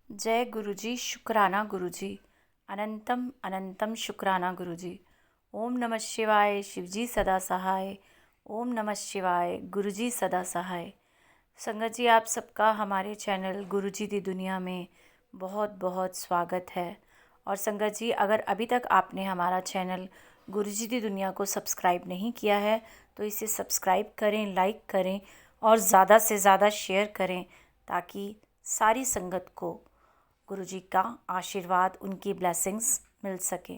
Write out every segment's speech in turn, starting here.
जय गुरुजी, शुक्राना गुरुजी। अनंतम अनंतम शुक्राना गुरुजी। ओम नमः शिवाय, शिवजी सदा सहाय। ओम नमः शिवाय, गुरुजी सदा सहाय। संगत जी, आप सबका हमारे चैनल गुरुजी दी दुनिया में बहुत बहुत स्वागत है। और संगत जी, अगर अभी तक आपने हमारा चैनल गुरुजी दी दुनिया को सब्सक्राइब नहीं किया है तो इसे सब्सक्राइब करें, लाइक करें और ज़्यादा से ज़्यादा शेयर करें, ताकि सारी संगत को गुरुजी का आशीर्वाद, उनकी ब्लेसिंग्स मिल सके।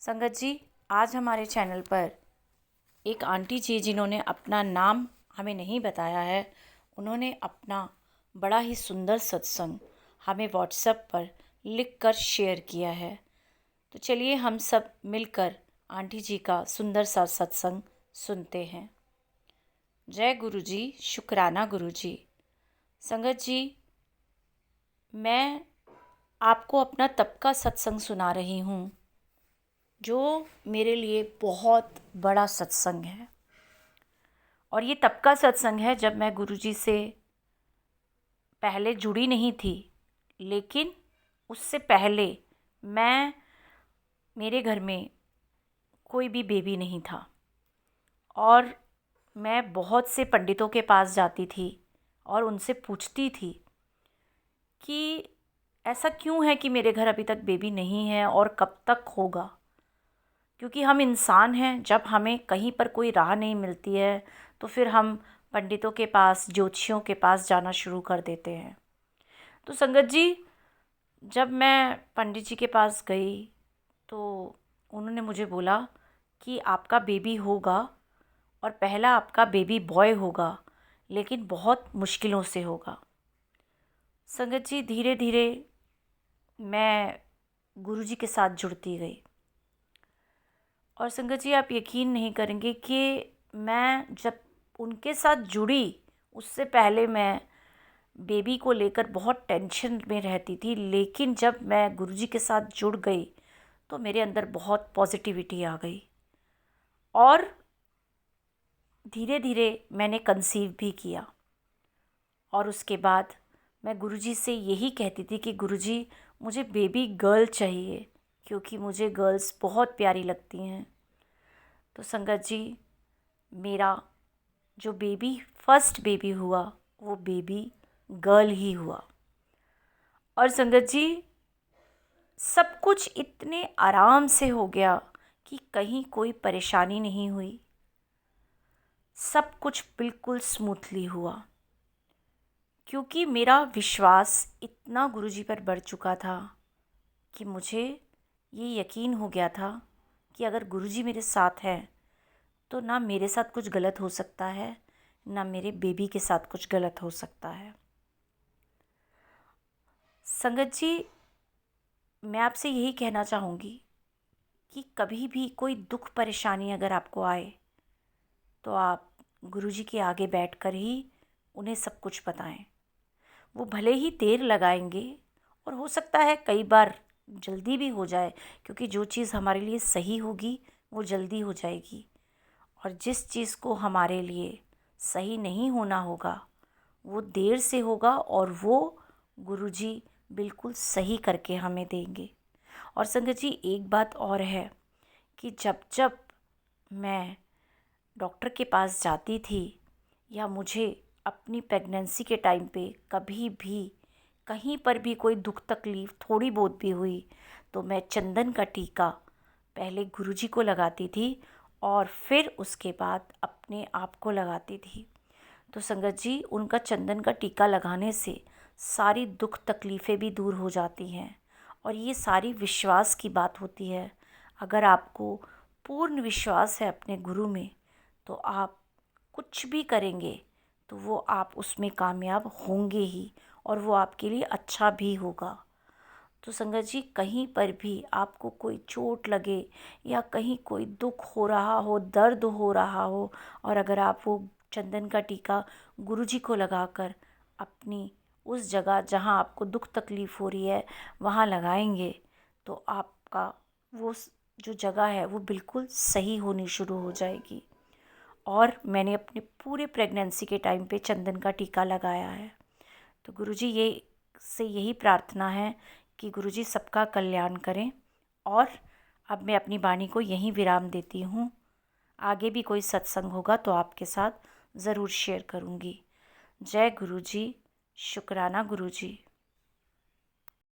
संगत जी, आज हमारे चैनल पर एक आंटी जी, जिन्होंने अपना नाम हमें नहीं बताया है, उन्होंने अपना बड़ा ही सुंदर सत्संग हमें व्हाट्सएप पर लिखकर शेयर किया है। तो चलिए हम सब मिलकर आंटी जी का सुंदर सा सत्संग सुनते हैं। जय गुरुजी, शुक्राना गुरुजी। संगत जी, मैं आपको अपना तब का सत्संग सुना रही हूँ जो मेरे लिए बहुत बड़ा सत्संग है। और ये तब का सत्संग है जब मैं गुरुजी से पहले जुड़ी नहीं थी, लेकिन उससे पहले मेरे घर में कोई भी बेबी नहीं था और मैं बहुत से पंडितों के पास जाती थी और उनसे पूछती थी कि ऐसा क्यों है कि मेरे घर अभी तक बेबी नहीं है और कब तक होगा। क्योंकि हम इंसान हैं, जब हमें कहीं पर कोई राह नहीं मिलती है तो फिर हम पंडितों के पास, ज्योतिषियों के पास जाना शुरू कर देते हैं। तो संगत जी, जब मैं पंडित जी के पास गई तो उन्होंने मुझे बोला कि आपका बेबी होगा और पहला आपका बेबी बॉय होगा, लेकिन बहुत मुश्किलों से होगा। संगत जी, धीरे धीरे मैं गुरुजी के साथ जुड़ती गई। और संगत जी, आप यकीन नहीं करेंगे कि मैं जब उनके साथ जुड़ी, उससे पहले मैं बेबी को लेकर बहुत टेंशन में रहती थी, लेकिन जब मैं गुरुजी के साथ जुड़ गई तो मेरे अंदर बहुत पॉजिटिविटी आ गई और धीरे धीरे मैंने कंसीव भी किया। और उसके बाद मैं गुरुजी से यही कहती थी कि गुरुजी, मुझे बेबी गर्ल चाहिए, क्योंकि मुझे गर्ल्स बहुत प्यारी लगती हैं। तो संगत जी, मेरा जो बेबी, फर्स्ट बेबी हुआ, वो बेबी गर्ल ही हुआ। और संगत जी, सब कुछ इतने आराम से हो गया कि कहीं कोई परेशानी नहीं हुई। सब कुछ बिल्कुल स्मूथली हुआ, क्योंकि मेरा विश्वास इतना गुरुजी पर बढ़ चुका था कि मुझे ये यकीन हो गया था कि अगर गुरुजी मेरे साथ हैं तो ना मेरे साथ कुछ गलत हो सकता है, ना मेरे बेबी के साथ कुछ गलत हो सकता है। संगत जी, मैं आपसे यही कहना चाहूँगी कि कभी भी कोई दुख परेशानी अगर आपको आए तो आप गुरुजी के आगे बैठकर ही उन्हें सब कुछ बताएं। वो भले ही देर लगाएंगे और हो सकता है कई बार जल्दी भी हो जाए, क्योंकि जो चीज़ हमारे लिए सही होगी वो जल्दी हो जाएगी, और जिस चीज़ को हमारे लिए सही नहीं होना होगा वो देर से होगा, और वो गुरुजी बिल्कुल सही करके हमें देंगे। और संगत जी, एक बात और है कि जब जब मैं डॉक्टर के पास जाती थी या मुझे अपनी प्रेगनेंसी के टाइम पे कभी भी कहीं पर भी कोई दुख तकलीफ़ थोड़ी बहुत भी हुई, तो मैं चंदन का टीका पहले गुरुजी को लगाती थी और फिर उसके बाद अपने आप को लगाती थी। तो संगत जी, उनका चंदन का टीका लगाने से सारी दुख तकलीफ़ें भी दूर हो जाती हैं। और ये सारी विश्वास की बात होती है। अगर आपको पूर्ण विश्वास है अपने गुरु में, तो आप कुछ भी करेंगे तो वो आप उसमें कामयाब होंगे ही, और वो आपके लिए अच्छा भी होगा। तो संगत जी, कहीं पर भी आपको कोई चोट लगे या कहीं कोई दुख हो रहा हो, दर्द हो रहा हो, और अगर आप वो चंदन का टीका गुरुजी को लगाकर अपनी उस जगह जहाँ आपको दुख तकलीफ़ हो रही है वहाँ लगाएंगे, तो आपका वो जो जगह है वो बिल्कुल सही होनी शुरू हो जाएगी। और मैंने अपने पूरे प्रेगनेंसी के टाइम पे चंदन का टीका लगाया है। तो गुरुजी, ये से यही प्रार्थना है कि गुरुजी सबका कल्याण करें। और अब मैं अपनी वाणी को यहीं विराम देती हूँ। आगे भी कोई सत्संग होगा तो आपके साथ ज़रूर शेयर करूँगी। जय गुरुजी। शुक्राना गुरुजी।